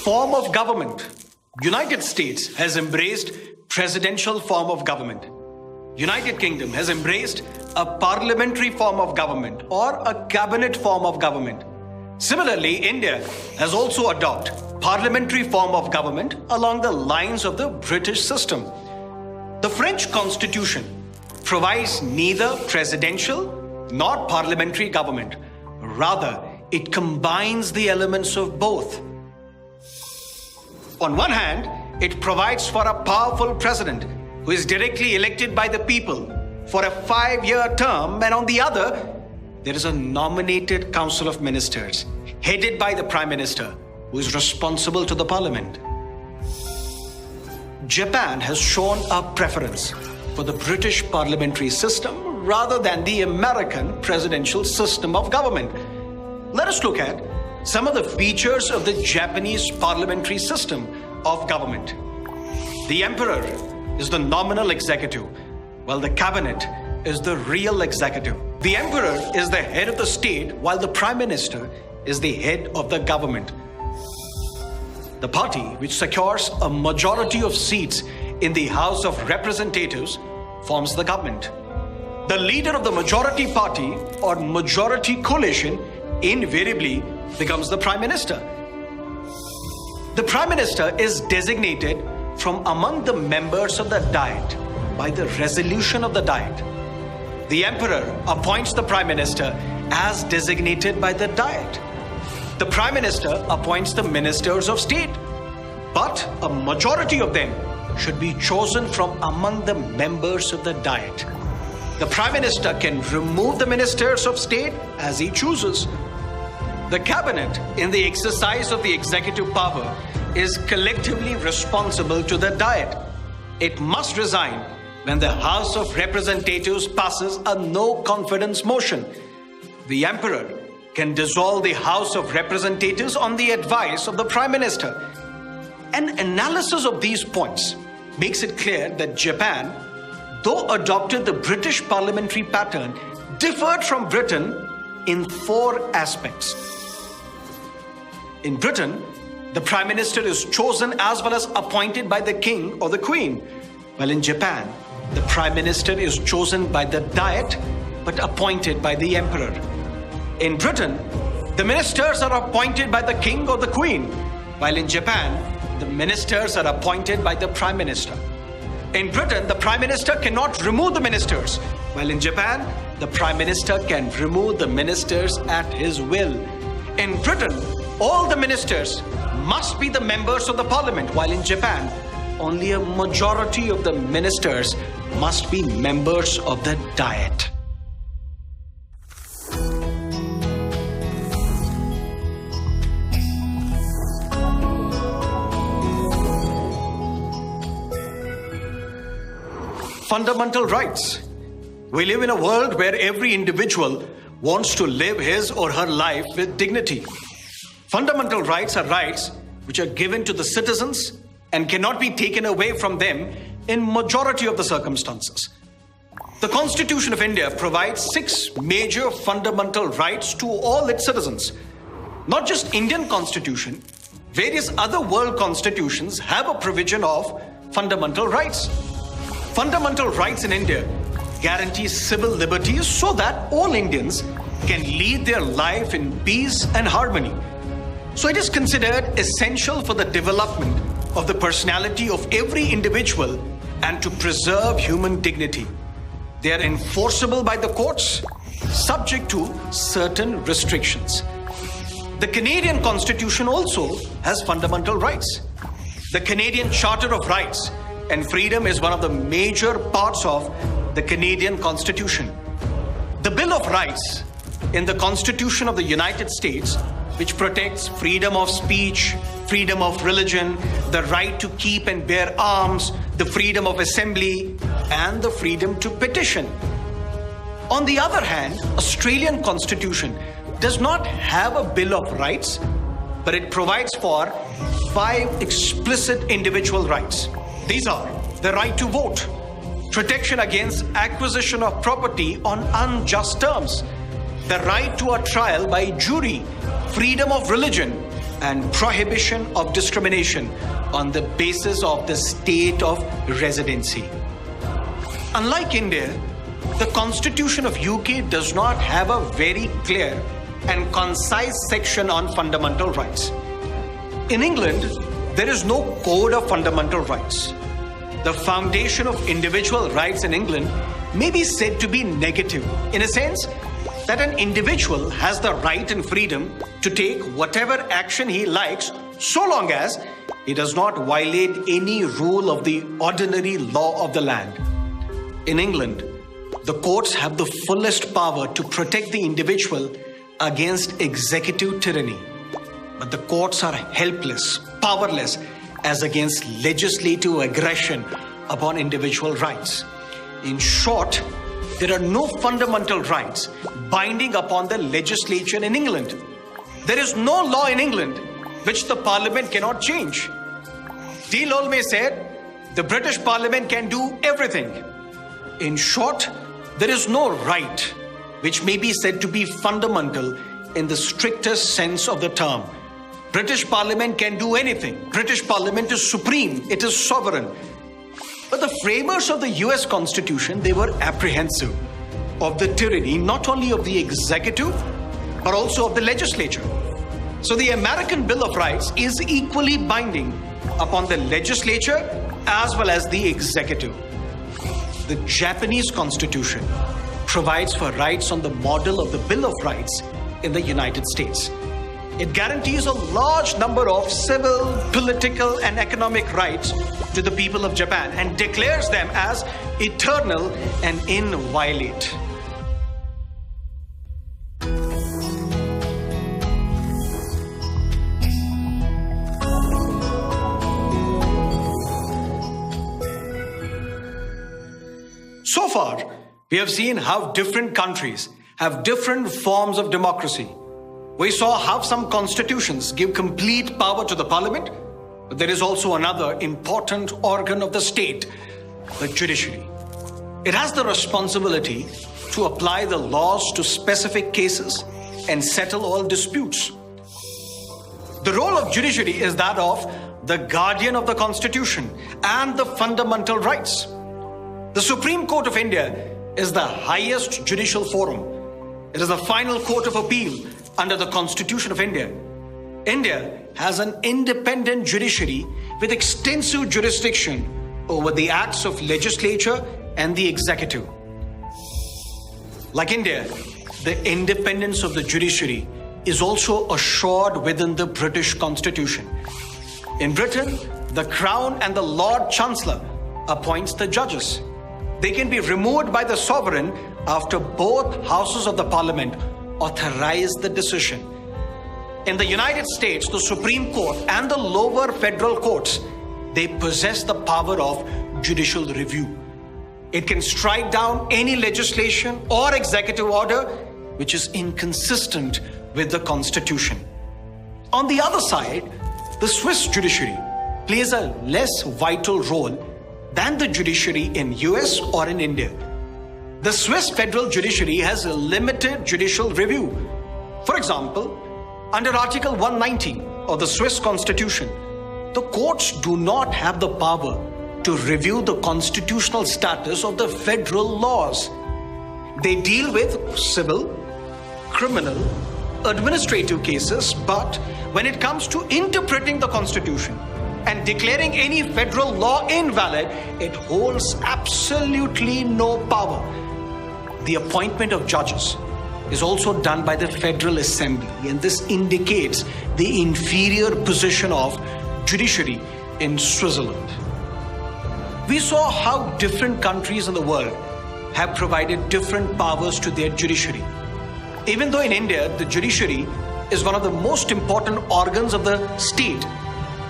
form of government, United States has embraced presidential form of government. United Kingdom has embraced a parliamentary form of government or a cabinet form of government. Similarly, India has also adopted parliamentary form of government along the lines of the British system. The French Constitution provides neither presidential nor parliamentary government. Rather, it combines the elements of both. On one hand, it provides for a powerful president who is directly elected by the people for a 5-year term, and on the other, there is a nominated council of ministers headed by the Prime Minister who is responsible to the Parliament. Japan has shown a preference for the British parliamentary system rather than the American presidential system of government. Let us look at some of the features of the Japanese parliamentary system of government. The emperor is the nominal executive, while the cabinet is the real executive. The emperor is the head of the state, while the prime minister is the head of the government. The party which secures a majority of seats in the House of Representatives forms the government. The leader of the majority party or majority coalition invariably becomes the prime minister. The prime minister is designated from among the members of the Diet by the resolution of the Diet. The emperor appoints the prime minister as designated by the Diet. The prime minister appoints the ministers of state, but a majority of them should be chosen from among the members of the Diet. The prime minister can remove the ministers of state as he chooses. The cabinet, in the exercise of the executive power, is collectively responsible to the Diet. It must resign when the House of Representatives passes a no confidence motion. The emperor can dissolve the House of Representatives on the advice of the Prime Minister. An analysis of these points makes it clear that Japan, though adopted the British parliamentary pattern, differed from Britain in 4 aspects. In Britain, the Prime Minister is chosen as well as appointed by the King or the Queen, while in Japan, the Prime Minister is chosen by the Diet but appointed by the Emperor. In Britain, the ministers are appointed by the King or the Queen, while in Japan, the ministers are appointed by the Prime Minister. In Britain, the Prime Minister cannot remove the ministers, while in Japan, the Prime Minister can remove the ministers at his will. In Britain, all the ministers must be the members of the Parliament, while in Japan, only a majority of the ministers must be members of the Diet. Fundamental rights. We live in a world where every individual wants to live his or her life with dignity. Fundamental rights are rights which are given to the citizens and cannot be taken away from them in majority of the circumstances. The Constitution of India provides 6 major fundamental rights to all its citizens. Not just Indian Constitution, various other world constitutions have a provision of fundamental rights. Fundamental rights in India guarantee civil liberties so that all Indians can lead their life in peace and harmony. So it is considered essential for the development of the personality of every individual and to preserve human dignity. They are enforceable by the courts, subject to certain restrictions. The Canadian Constitution also has fundamental rights. The Canadian Charter of Rights and Freedom is one of the major parts of the Canadian Constitution. The Bill of Rights in the Constitution of the United States, which protects freedom of speech, freedom of religion, the right to keep and bear arms, the freedom of assembly, and the freedom to petition. On the other hand, Australian Constitution does not have a Bill of Rights, but it provides for 5 explicit individual rights. These are the right to vote, protection against acquisition of property on unjust terms, the right to a trial by jury, freedom of religion, and prohibition of discrimination on the basis of the state of residency. Unlike India, the Constitution of UK does not have a very clear and concise section on fundamental rights. In England, there is no code of fundamental rights. The foundation of individual rights in England may be said to be negative, in a sense that an individual has the right and freedom to take whatever action he likes so long as he does not violate any rule of the ordinary law of the land. In England, the courts have the fullest power to protect the individual against executive tyranny. But the courts are helpless, powerless as against legislative aggression upon individual rights. In short, there are no fundamental rights binding upon the legislature in England. There is no law in England which the Parliament cannot change. D. Lolme said, the British Parliament can do everything. In short, there is no right which may be said to be fundamental in the strictest sense of the term. British Parliament can do anything. British Parliament is supreme. It is sovereign. But the framers of the US Constitution, they were apprehensive of the tyranny not only of the executive, but also of the legislature. So the American Bill of Rights is equally binding upon the legislature as well as the executive. The Japanese Constitution provides for rights on the model of the Bill of Rights in the United States. It guarantees a large number of civil, political, and economic rights to the people of Japan and declares them as eternal and inviolate. So far, we have seen how different countries have different forms of democracy. We saw how some constitutions give complete power to the parliament, but there is also another important organ of the state, the judiciary. It has the responsibility to apply the laws to specific cases and settle all disputes. The role of judiciary is that of the guardian of the Constitution and the fundamental rights. The Supreme Court of India is the highest judicial forum. It is the final court of appeal under the Constitution of India. India has an independent judiciary with extensive jurisdiction over the acts of legislature and the executive. Like India, the independence of the judiciary is also assured within the British Constitution. In Britain, the Crown and the Lord Chancellor appoints the judges. They can be removed by the sovereign after both houses of the Parliament authorize the decision. In the United States, the Supreme Court and the lower federal courts, they possess the power of judicial review. It can strike down any legislation or executive order which is inconsistent with the Constitution. On the other side, the Swiss judiciary plays a less vital role than the judiciary in US or in India. The Swiss federal judiciary has a limited judicial review. For example, under Article 190 of the Swiss Constitution, the courts do not have the power to review the constitutional status of the federal laws. They deal with civil, criminal, administrative cases, but when it comes to interpreting the Constitution and declaring any federal law invalid, it holds absolutely no power. The appointment of judges is also done by the Federal Assembly, and this indicates the inferior position of judiciary in Switzerland. We saw how different countries in the world have provided different powers to their judiciary. Even though in India, the judiciary is one of the most important organs of the state,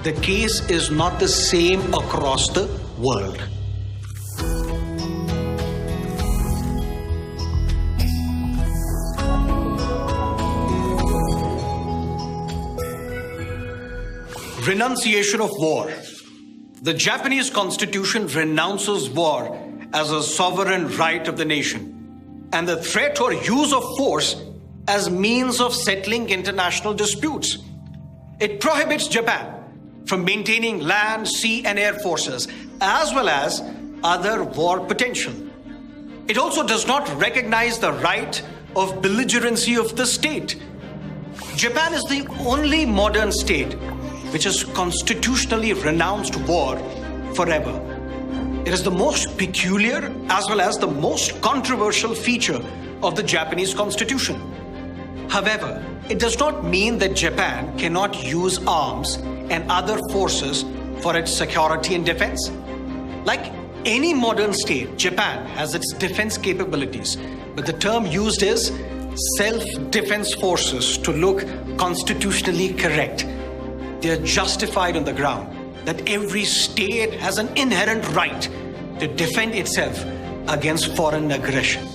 the case is not the same across the world. Renunciation of war. The Japanese Constitution renounces war as a sovereign right of the nation, and the threat or use of force as means of settling international disputes. It prohibits Japan from maintaining land, sea, and air forces, as well as other war potential. It also does not recognize the right of belligerency of the state. Japan is the only modern state which has constitutionally renounced war forever. It is the most peculiar as well as the most controversial feature of the Japanese constitution. However, it does not mean that Japan cannot use arms and other forces for its security and defense. Like any modern state, Japan has its defense capabilities, but the term used is self-defense forces to look constitutionally correct. They are justified on the ground that every state has an inherent right to defend itself against foreign aggression.